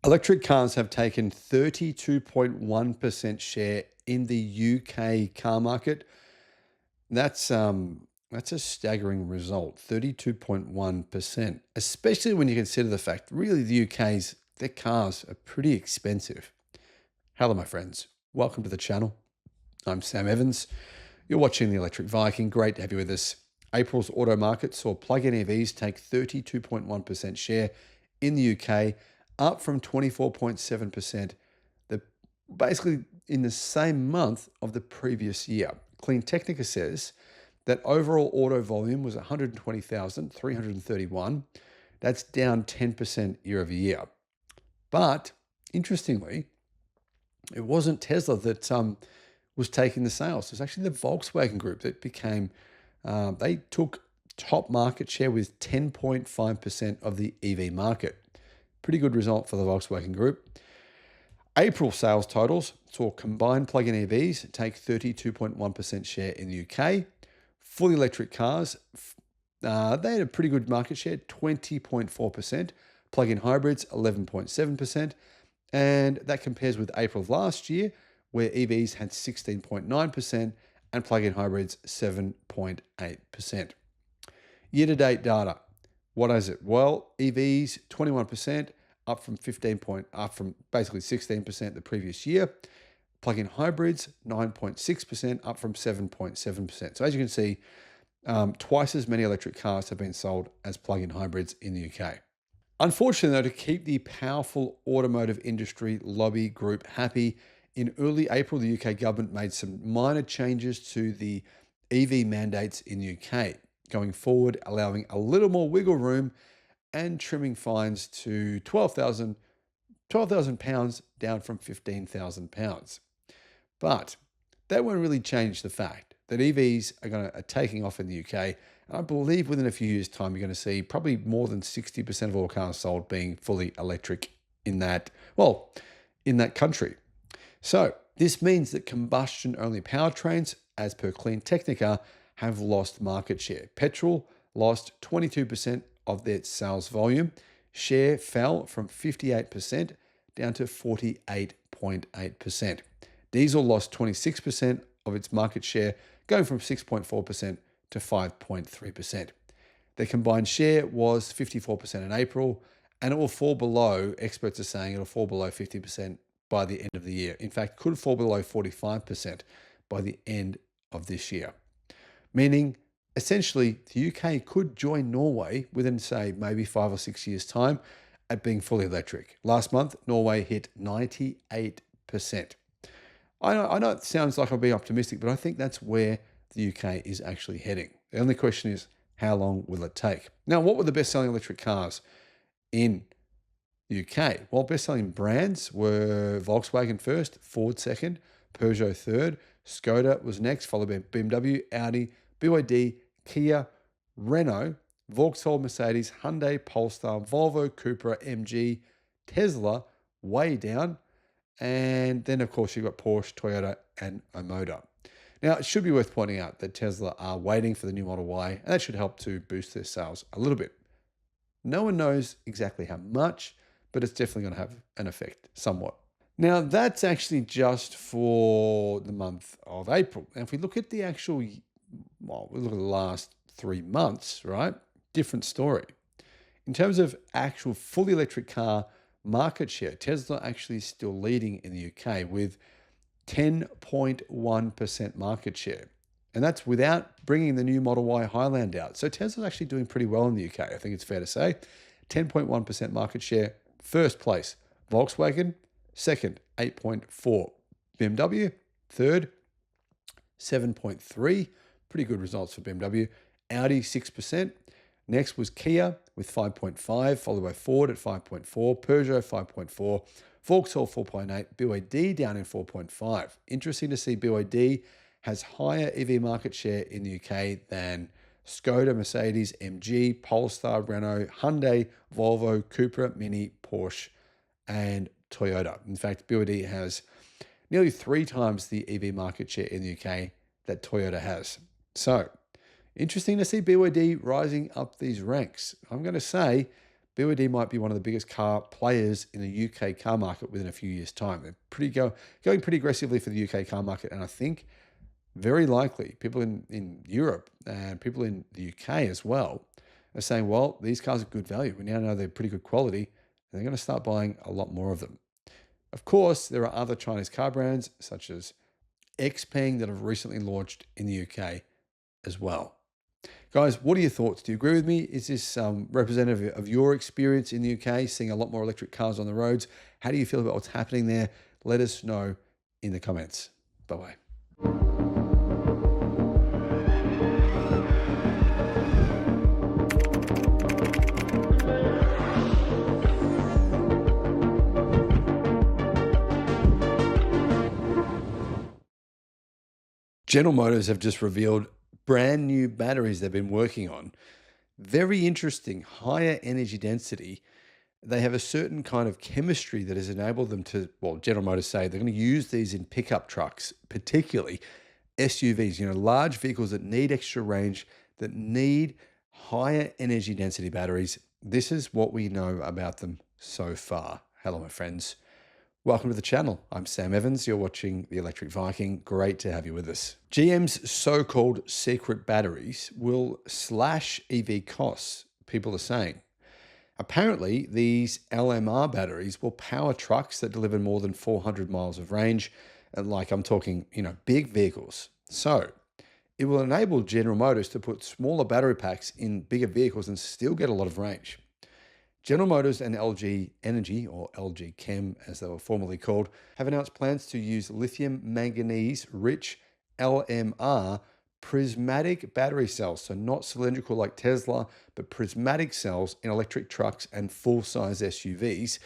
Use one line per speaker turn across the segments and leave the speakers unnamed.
Electric cars have taken 32.1% share in the UK car market. That's a staggering result, 32.1%, especially when you consider the fact really the UK's their cars are pretty expensive. Hello my friends. Welcome to the channel. I'm Sam Evans. You're watching the Electric Viking. Great to have you with us. April's auto market saw plug-in EVs take 32.1% share in the UK, up from 24.7% basically in the same month of the previous year. Clean Technica says that overall auto volume was 120,331. That's down 10% year over year. But interestingly, it wasn't Tesla that was taking the sales. It was actually the Volkswagen Group that they took top market share with 10.5% of the EV market. Pretty good result for the Volkswagen Group. April sales totals saw combined plug-in EVs take 32.1% share in the UK. Fully electric cars, they had a pretty good market share, 20.4%. Plug-in hybrids, 11.7%. And that compares with April of last year, where EVs had 16.9% and plug-in hybrids 7.8%. Year-to-date data, what is it? Well, EVs 21%, up from basically 16% the previous year. Plug-in hybrids 9.6%, up from 7.7%. So as you can see, twice as many electric cars have been sold as plug-in hybrids in the UK. Unfortunately, though, to keep the powerful automotive industry lobby group happy, in early April, the UK government made some minor changes to the EV mandates in the UK, going forward, allowing a little more wiggle room and trimming fines to £12,000 down from £15,000. But that won't really change the fact that EVs are taking off in the UK. And I believe within a few years' time, you're going to see probably more than 60% of all cars sold being fully electric in that country. So this means that combustion-only powertrains, as per Clean Technica, have lost market share. Petrol lost 22% of their sales volume. Share fell from 58% down to 48.8%. Diesel lost 26% of its market share, going from 6.4% to 5.3%. Their combined share was 54% in April, and it will fall below, experts are saying it'll fall below 50% by the end of the year. In fact, could fall below 45% by the end of this year. Meaning, essentially, the UK could join Norway within, say, maybe 5 or 6 years' time at being fully electric. Last month, Norway hit 98%. I know it sounds like I'm being optimistic, but I think that's where the UK is actually heading. The only question is, how long will it take? Now, what were the best-selling electric cars in the UK? Well, best-selling brands were Volkswagen first, Ford second, Peugeot third, Skoda was next, followed by BMW, Audi, BYD, Kia, Renault, Vauxhall, Mercedes, Hyundai, Polestar, Volvo, Cupra, MG, Tesla, way down. And then, of course, you've got Porsche, Toyota, and Omoda. Now, it should be worth pointing out that Tesla are waiting for the new Model Y, and that should help to boost their sales a little bit. No one knows exactly how much, but it's definitely going to have an effect somewhat. Now, that's actually just for the month of April. And if we look at we look at the last 3 months, right? Different story. In terms of actual fully electric car market share, Tesla actually is still leading in the UK with 10.1% market share. And that's without bringing the new Model Y Highland out. So Tesla's actually doing pretty well in the UK, I think it's fair to say. 10.1% market share, first place. Volkswagen, second, 8.4. BMW, third, 7.3. Pretty good results for BMW. Audi, 6%. Next was Kia with 5.5, followed by Ford at 5.4, Peugeot 5.4, Vauxhall 4.8, BYD down in 4.5. Interesting to see BYD has higher EV market share in the UK than Skoda, Mercedes, MG, Polestar, Renault, Hyundai, Volvo, Cupra, Mini, Porsche, and Toyota. In fact, BYD has nearly 3 times the EV market share in the UK that Toyota has. So, interesting to see BYD rising up these ranks. I'm going to say BYD might be one of the biggest car players in the UK car market within a few years' time. They're going pretty aggressively for the UK car market. And I think very likely people in Europe and people in the UK as well are saying, well, these cars are good value. We now know they're pretty good quality, and they're going to start buying a lot more of them. Of course, there are other Chinese car brands such as XPeng that have recently launched in the UK as well. Guys, what are your thoughts? Do you agree with me? Is this representative of your experience in the UK, seeing a lot more electric cars on the roads? How do you feel about what's happening there? Let us know in the comments. Bye-bye. General Motors have just revealed brand new batteries they've been working on. Very interesting, higher energy density. They have a certain kind of chemistry that has enabled them to, well, General Motors say they're going to use these in pickup trucks, particularly SUVs, large vehicles that need extra range, that need higher energy density batteries. This is what we know about them so far. Hello, my friends. Welcome to the channel. I'm Sam Evans. You're watching the Electric Viking. Great to have you with us. GM's so-called secret batteries will slash EV costs, people are saying. Apparently, these LMR batteries will power trucks that deliver more than 400 miles of range, like I'm talking, big vehicles. So it will enable General Motors to put smaller battery packs in bigger vehicles and still get a lot of range. General Motors and LG Energy, or LG Chem as they were formerly called, have announced plans to use lithium manganese rich LMR prismatic battery cells. So not cylindrical like Tesla, but prismatic cells in electric trucks and full-size SUVs.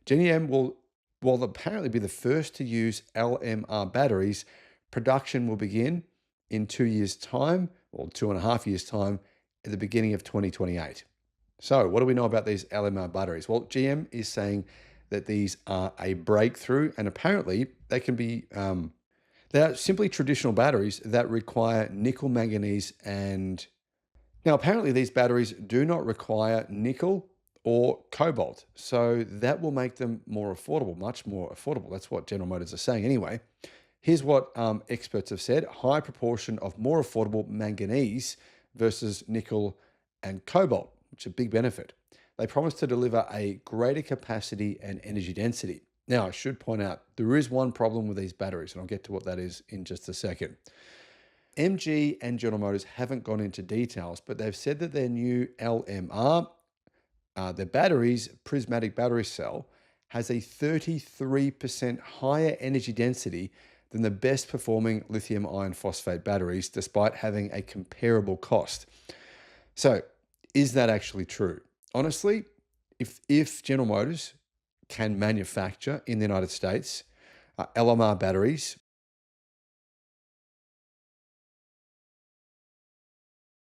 GM will apparently be the first to use LMR batteries. Production will begin in 2 years' time, or 2.5 years' time, at the beginning of 2028. So what do we know about these LMR batteries? Well, GM is saying that these are a breakthrough, and apparently they can be, they're simply traditional batteries that require nickel, manganese, and now apparently these batteries do not require nickel or cobalt. So that will make them more affordable, much more affordable. That's what General Motors are saying anyway. Here's what experts have said: high proportion of more affordable manganese versus nickel and cobalt, which is a big benefit. They promise to deliver a greater capacity and energy density. Now, I should point out, there is one problem with these batteries, and I'll get to what that is in just a second. MG and General Motors haven't gone into details, but they've said that their new LMR, their batteries, prismatic battery cell, has a 33% higher energy density than the best performing lithium iron phosphate batteries, despite having a comparable cost. So, is that actually true? Honestly, if General Motors can manufacture in the United States LMR batteries